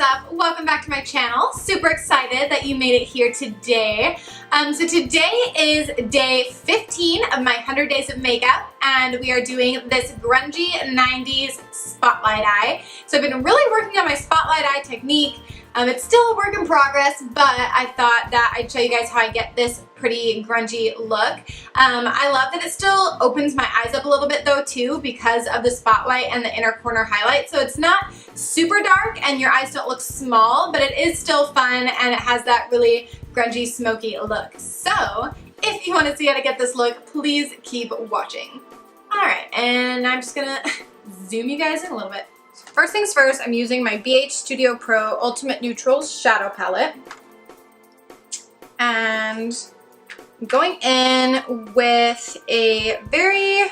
up? Welcome back to my channel. Super excited that you made it here today. So today is day 15 of my 100 days of makeup, and we are doing this grungy 90s spotlight eye. So I've been really working on my spotlight eye technique. It's still a work in progress, but I thought that I'd show you guys how I get this pretty grungy look. I love that it still opens my eyes up a little bit though too, because of the spotlight and the inner corner highlight. So it's not super dark and your eyes don't look small, but it is still fun and it has that really grungy, smoky look. So if you want to see how to get this look, please keep watching. All right, and I'm just gonna zoom you guys in a little bit. First things first, I'm using my BH Studio Pro Ultimate Neutrals Shadow Palette. And I'm going in with a very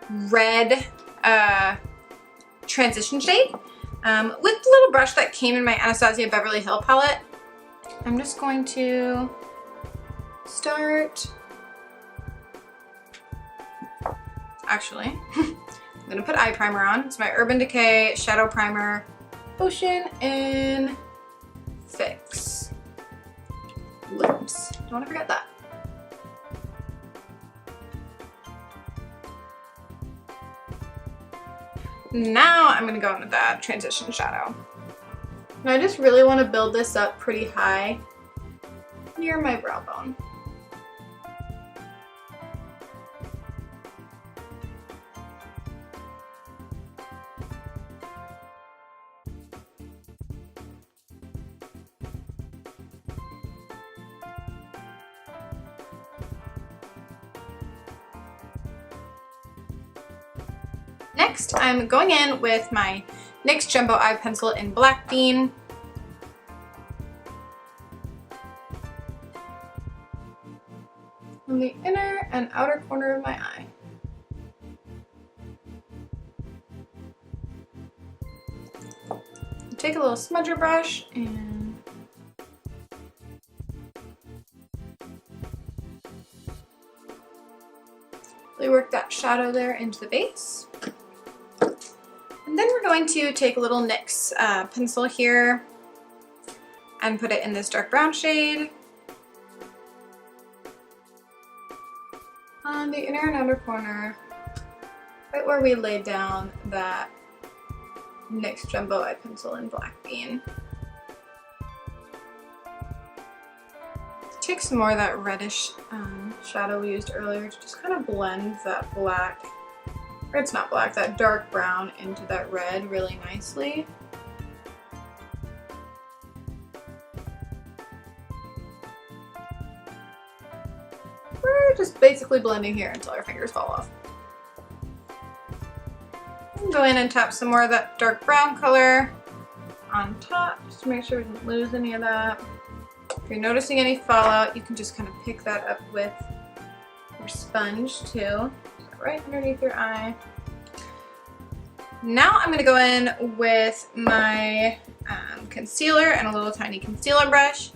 red transition shade with the little brush that came in my Anastasia Beverly Hills palette. I'm just going to start, actually, I'm gonna put eye primer on. It's my Urban Decay Shadow Primer, Ocean in Fix Lips. Don't wanna forget that. Now I'm gonna go into that transition shadow. And I just really wanna build this up pretty high near my brow bone. Next, I'm going in with my NYX Jumbo Eye Pencil in Black Bean. On the inner and outer corner of my eye. Take a little smudger brush and really work that shadow there into the base. And then we're going to take a little NYX pencil here and put it in this dark brown shade on the inner and outer corner, right where we laid down that NYX Jumbo Eye Pencil in Black Bean. Take some more of that reddish shadow we used earlier to just kind of blend that black, or it's not black, that dark brown into that red really nicely. We're just basically blending here until our fingers fall off. And go in and tap some more of that dark brown color on top, just to make sure we didn't lose any of that. If you're noticing any fallout, you can just kind of pick that up with your sponge too. Right underneath your eye. Now I'm going to go in with my concealer and a little tiny concealer brush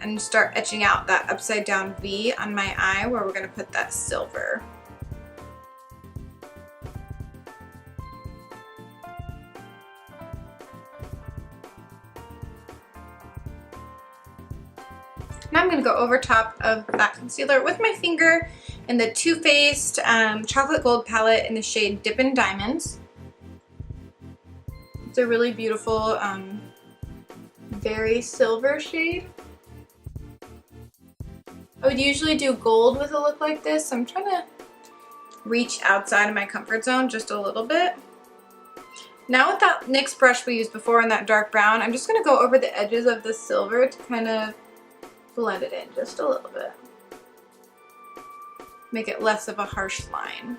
and start etching out that upside down V on my eye where we're going to put that silver. Now I'm going to go over top of that concealer with my finger in the Too Faced Chocolate Gold palette in the shade Dippin' Diamonds. It's a really beautiful, very silver shade. I would usually do gold with a look like this, so I'm trying to reach outside of my comfort zone just a little bit. Now with that NYX brush we used before in that dark brown, I'm just going to go over the edges of the silver to kind of blend it in just a little bit. Make it less of a harsh line.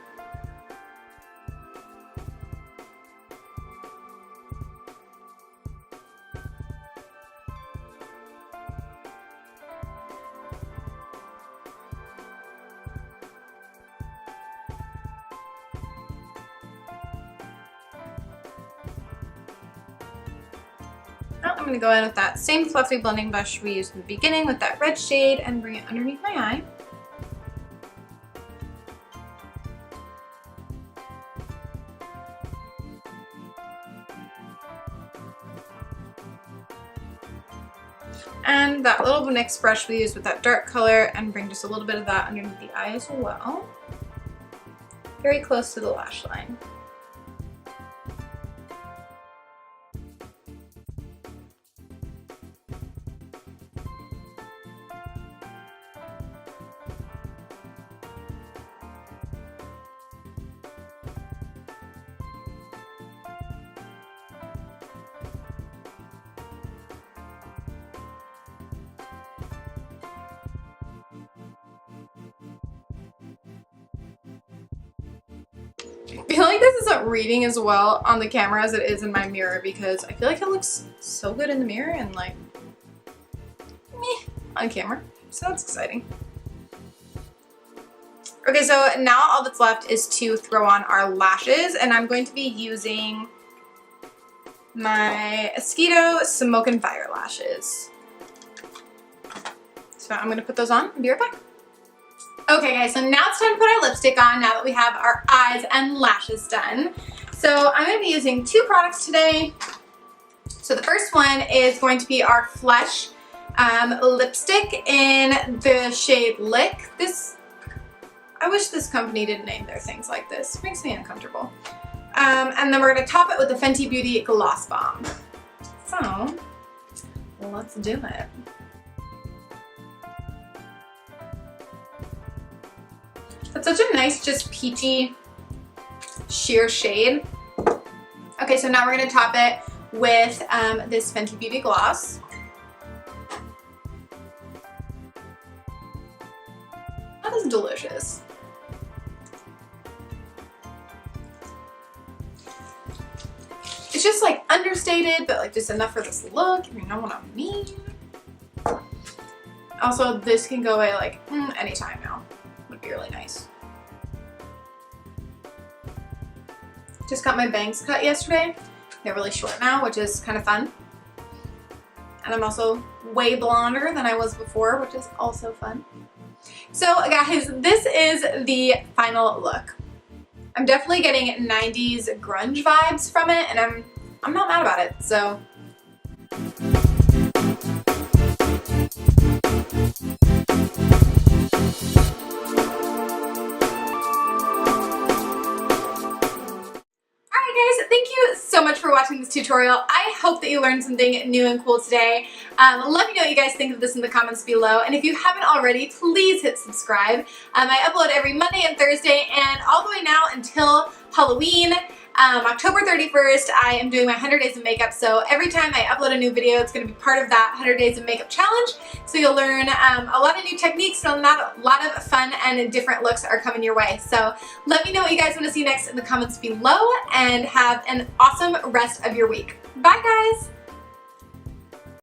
Now I'm going to go in with that same fluffy blending brush we used in the beginning with that red shade and bring it underneath my eye. And that little NYX brush we used with that dark color, and bring just a little bit of that underneath the eye as well. Very close to the lash line. I feel like this isn't reading as well on the camera as it is in my mirror, because I feel like it looks so good in the mirror and like meh on camera. So that's exciting. Okay, so now all that's left is to throw on our lashes, and I'm going to be using my Mosquito Smoke and Fire lashes. So I'm gonna put those on and be right back. Okay guys, so now it's time to put our lipstick on now that we have our eyes and lashes done. So I'm going to be using two products today. So the first one is going to be our Flesh lipstick in the shade Lick. I wish this company didn't name their things like this. It makes me uncomfortable. And then we're going to top it with the Fenty Beauty Gloss Bomb. So let's do it. It's such a nice, just peachy, sheer shade. Okay, so now we're going to top it with this Fenty Beauty Gloss. That is delicious. It's just like understated, but like just enough for this look, if you know what I mean. Also, this can go away like anytime now. Would be really nice. Just got my bangs cut yesterday. They're really short now, which is kind of fun. And I'm also way blonder than I was before, which is also fun. So guys, this is the final look. I'm definitely getting 90s grunge vibes from it, and I'm not mad about it, so. Thank you so much for watching this tutorial. I hope that you learned something new and cool today. Let me know what you guys think of this in the comments below. And if you haven't already, please hit subscribe. I upload every Monday and Thursday, and all the way now until Halloween. October 31st, I am doing my 100 days of makeup, so every time I upload a new video, it's going to be part of that 100 days of makeup challenge. So you'll learn a lot of new techniques, and a lot of fun and different looks are coming your way. So let me know what you guys want to see next in the comments below, and have an awesome rest of your week. Bye guys!